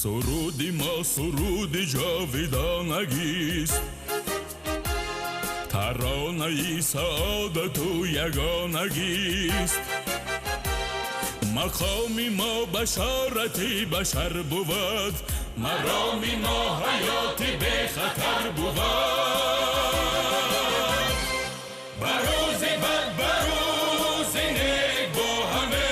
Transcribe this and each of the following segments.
سرودی ما سرودی جاویدانگیست، ترانه سعادت و یگانگیست. مقامی ما بشارتی بشر بود، مرامی ما حیاتی به خطر بود. بروزی بد بروزی نیک با همه،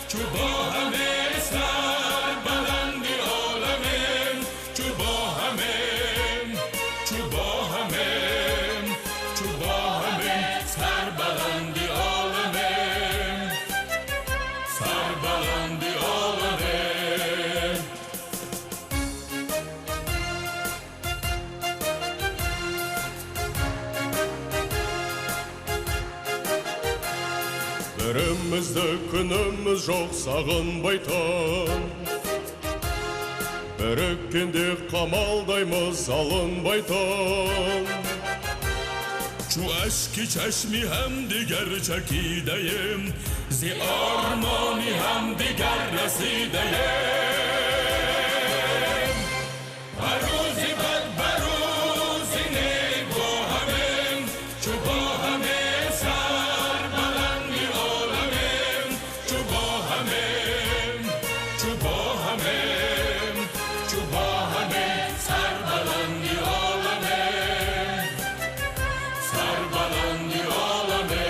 چو با همه سر بلندی عالمه، چو با همه چو با همه چو با همه سر بلندی عالمه، سر بلندی عالمه. Бірімізді күніміз жоқ сағынбайтын, біріккенде қамалдаймыз алынбайтын. چو اشکی چشمی هم دیگر چکیده‌ایم، زی آرمانی هم دیگر رسیده‌ایم. بروزی بد بروزی نیک با همه، چو با همه سر بلندی عالمه، چو با همه چو با همه چو با همه سر بلندی عالمه، سر بلندی عالمه.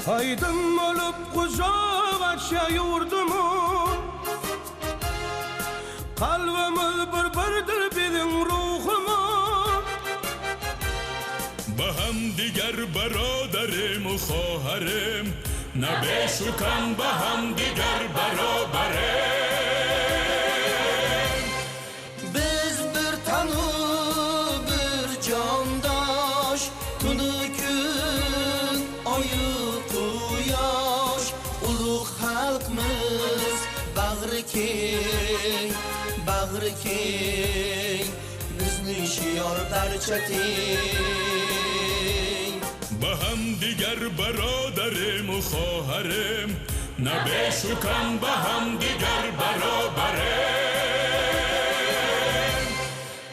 Haydım olup kucağa yurdumun, kalbimiz bir-birdir bizim ruhumun. با هم دیگر برادریم و خواهریم، نه بشکن با هم دیگر برابریم. Biz bir tanı bir candaş, tunu gün ayı quyosh, ulug' xalqmiz bag'ri keng, bizni shior barcha teng. با هم دیگر برادریم و خواهریم، نه بشکن با هم دیگر برابریم.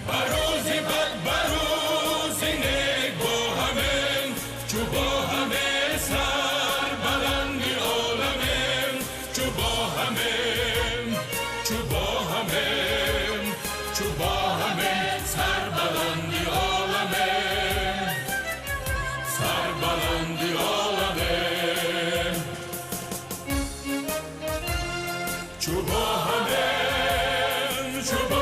بروزی بد بروزی نیک با همه، چو با همه سر بلندی عالمه، چو با همه چو با همه چو با همه سر بلندی عالمه، سر بلندی عالمه. چو با همه چو با